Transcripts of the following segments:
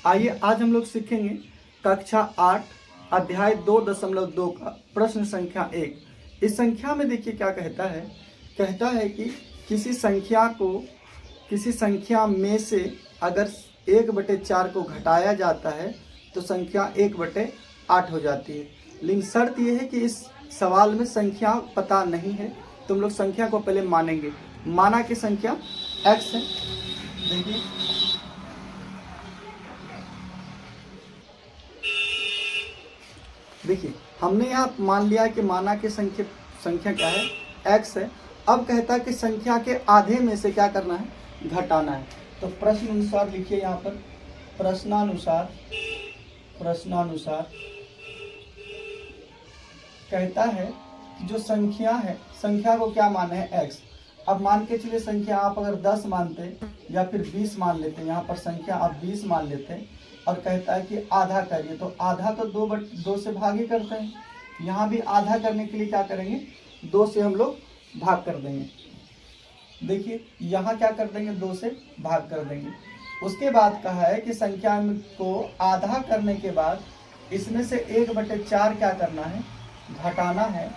आइए आज हम लोग सीखेंगे कक्षा 8 अध्याय 2.2 का प्रश्न संख्या 1। इस संख्या में देखिए क्या कहता है कि किसी संख्या में से अगर 1/4 को घटाया जाता है तो संख्या 1/8 हो जाती है। लेकिन शर्त यह है कि इस सवाल में संख्या पता नहीं है, तो हम लोग संख्या को पहले मानेंगे। माना कि संख्या x है। देखिए हमने यहाँ मान लिया कि माना कि संख्या क्या है, x है। अब कहता है कि संख्या के आधे में से क्या करना है, घटाना है। तो प्रश्न अनुसार लिखिए यहाँ पर, प्रश्नानुसार कहता है कि जो संख्या है, संख्या को क्या माना है, x। अब मान के चलिए संख्या आप अगर 10 मानते या फिर 20 मान लेते, यहाँ पर संख्या आप 20 मान लेते और कहता है कि आधा करिए, तो आधा तो 2 से भाग ही करते हैं। यहाँ भी आधा करने के लिए क्या करेंगे, 2 से हम लोग भाग कर देंगे। देखिए यहाँ क्या कर देंगे, 2 से भाग कर देंगे। उसके बाद कहा है कि संख्या को आधा करने के बाद इसमें से 1/4 क्या करना है, घटाना है।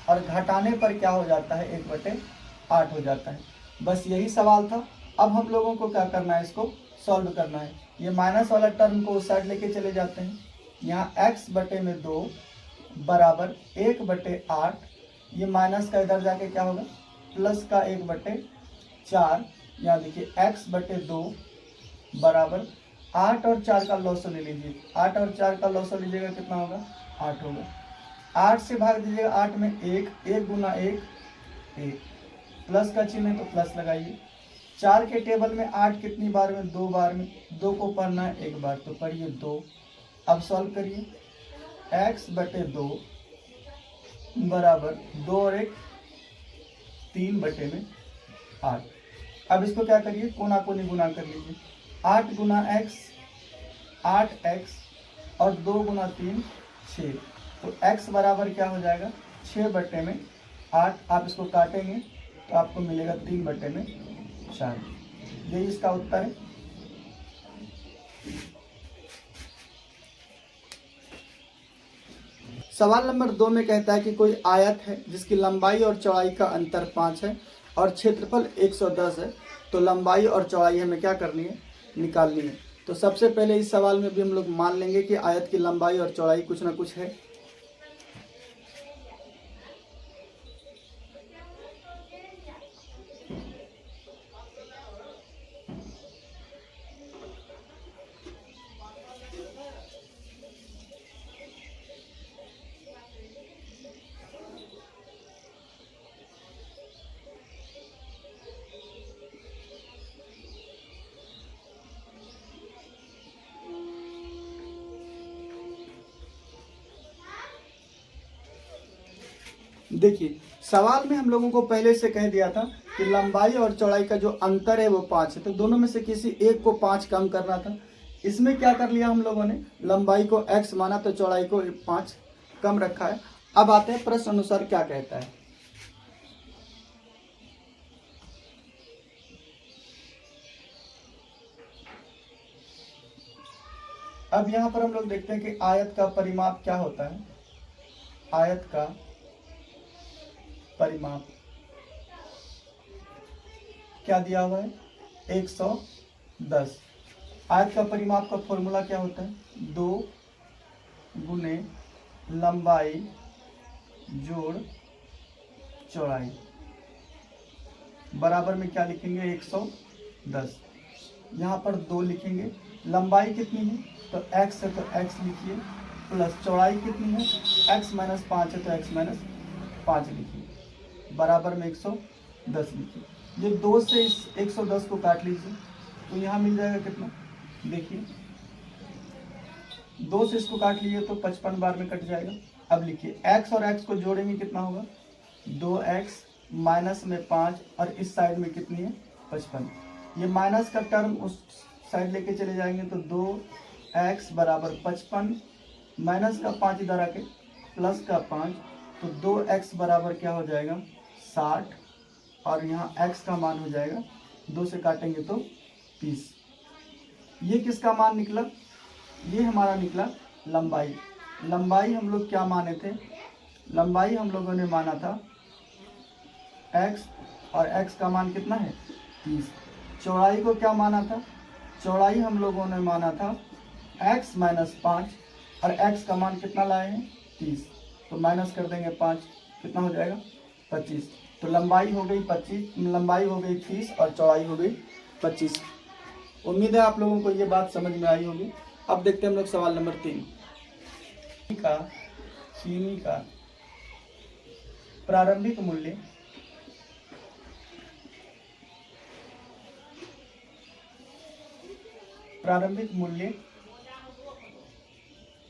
और घटाने पर क्या हो जाता है, 1/8 हो जाता है। बस यही सवाल था। अब हम लोगों को क्या करना है, इसको सॉल्व करना है। ये माइनस वाला टर्म को उस साइड लेके चले जाते हैं। यहाँ x/2 बराबर 1/8। ये माइनस का इधर जाके क्या होगा, प्लस का 1/4। यहाँ देखिए x/2 बराबर 8 और 4 का लॉस ले लीजिए। 8 और 4 का लॉस लीजिएगा, कितना होगा, 8 होगा। 8 से भाग दीजिएगा, 8 में 1, 1 गुना 1 1, प्लस का चिन्ह है तो प्लस लगाइए। 4 के टेबल में 8 कितनी बार में, 2 बार में। 2 को पढ़ना है 1 बार, तो पढ़िए 2। अब सॉल्व करिए, x/2 बराबर 2 और 1 3/8। अब इसको क्या करिए, कोना कोनी गुना कर लीजिए। 8 गुना x 8x और 2 गुना 3 6, तो x बराबर क्या हो जाएगा, 6/8। आप इसको काटेंगे तो आपको मिलेगा 3/4। यही इसका उत्तर है। सवाल नंबर 2 में कहता है कि कोई आयत है जिसकी लंबाई और चौड़ाई का अंतर 5 है और क्षेत्रफल 110 है। तो लंबाई और चौड़ाई हमें क्या करनी है, निकालनी है। तो सबसे पहले इस सवाल में भी हम लोग मान लेंगे कि आयत की लंबाई और चौड़ाई कुछ ना कुछ है। देखिए सवाल में हम लोगों को पहले से कह दिया था कि लंबाई और चौड़ाई का जो अंतर है वो 5 है, तो दोनों में से किसी एक को 5 कम करना था। इसमें क्या कर लिया हम लोगों ने, लंबाई को x माना तो चौड़ाई को 5 कम रखा है। अब आते हैं प्रश्न अनुसार क्या कहता है। अब यहाँ पर हम लोग देखते हैं कि आयत का परिमाप क्या होता है। आयत का परिमाप क्या दिया हुआ है, 110। आयत का परिमाप का फॉर्मूला क्या होता है, 2 गुने लंबाई जोड़ चौड़ाई बराबर में क्या लिखेंगे, 110। यहाँ पर 2 लिखेंगे। लंबाई कितनी है, तो x है तो x लिखिए, प्लस चौड़ाई कितनी है, x - 5 है तो x - 5 लिखिए, बराबर में 110 लिखिए। ये 2 से इस 110 को काट लीजिए, तो यहाँ मिल जाएगा कितना, देखिए 2 से इसको काट लीजिए तो 55 बार में कट जाएगा। अब लिखिए x और x को जोड़ेंगे, कितना होगा, 2x माइनस में 5 और इस साइड में कितनी है, 55। ये माइनस का टर्म उस साइड लेके चले जाएंगे तो 2x बराबर 55, माइनस का 5 इधर आके प्लस का 5, तो 2x बराबर क्या हो जाएगा, 60। और यहाँ x का मान हो जाएगा, 2 से काटेंगे तो 30। ये किसका मान निकला, ये हमारा निकला लंबाई। लंबाई हम लोग क्या माने थे? लंबाई हम लोगों ने माना था x, और x का मान कितना है 30। चौड़ाई को क्या माना था? चौड़ाई हम लोगों ने माना था x - 5, और x का मान कितना लाए हैं 30, तो माइनस कर देंगे 5, कितना हो जाएगा 25। तो लंबाई हो गई 25, लंबाई हो गई 30 और चौड़ाई हो गई 25। उम्मीद है आप लोगों को ये बात समझ में आई होगी। अब देखते हैं हम लोग सवाल नंबर 3 का। चीनी का प्रारंभिक मूल्य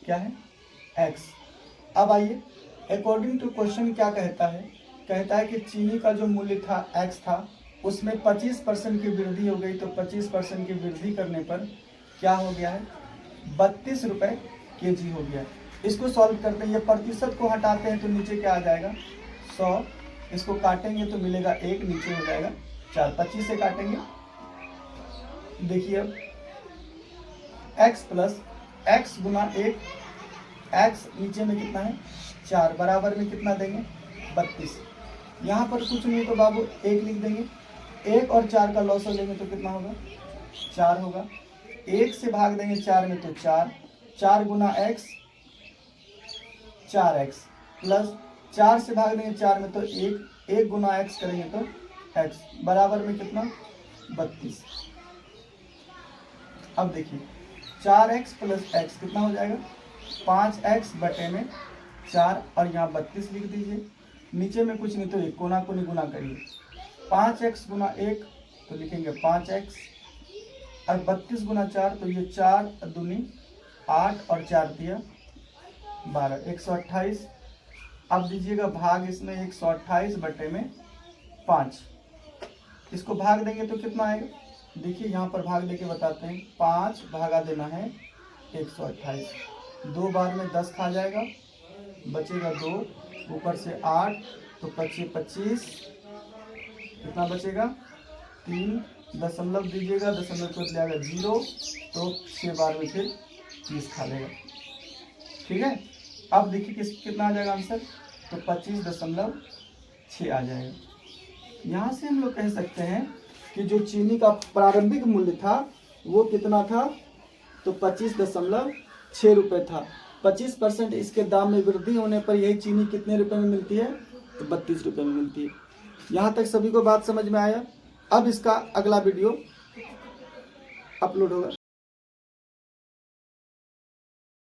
क्या है x। अब आइए, अकॉर्डिंग टू क्वेश्चन क्या कहता है? कहता है कि चीनी का जो मूल्य था x था, उसमें 25% की वृद्धि हो गई। तो 25% की वृद्धि करने पर क्या हो गया है 32 रुपये kg हो गया। इसको सॉल्व करते हैं, ये प्रतिशत को हटाते हैं तो नीचे क्या आ जाएगा 100, इसको काटेंगे तो मिलेगा 1, नीचे हो जाएगा 4, 25 से काटेंगे। देखिए अब x प्लस x गुना 1, x नीचे में कितना है 4, बराबर में कितना देंगे 32। यहाँ पर कुछ नहीं तो बाबू 1 लिख देंगे। 1 और 4 का लॉस लेंगे तो कितना होगा 4 होगा। 1 से भाग देंगे 4 में तो 4, 4 गुना x 4x, प्लस 4 से भाग देंगे 4 में तो 1, 1 गुना x करेंगे तो x, बराबर में कितना 32। अब देखिए 4x प्लस x कितना हो जाएगा 5x बटे में 4, और यहाँ 32 लिख दीजिए। नीचे में कुछ नहीं तो 1, कोना कोनी गुना करिए। 5x गुना 1 तो लिखेंगे 5x, और 32 गुना 4 तो ये 4 दूनी 8 और 4 दिया 12, 128। अब दीजिएगा भाग इसमें 128 बटे में 5, इसको भाग देंगे तो कितना आएगा? देखिए यहाँ पर भाग देके बताते हैं। 5 भागा देना है 128, 2 बार में 10 खा जाएगा, बचेगा 2, ऊपर से 8 तो 25, कितना बचेगा 3, दशमलव दीजिएगा, दशमलव को जाएगा 0, तो 6 बार में फिर 30 खा लेगा। ठीक है, अब देखिए कितना आ जाएगा आंसर, तो 25.6 आ जाएगा। यहाँ से हम लोग कह सकते हैं कि जो चीनी का प्रारंभिक मूल्य था वो कितना था, तो 25.6 रुपये था। 25% इसके दाम में वृद्धि होने पर यही चीनी कितने रुपए में मिलती है, तो 32 रुपये में मिलती है। यहाँ तक सभी को बात समझ में आया। अब इसका अगला वीडियो अपलोड होगा।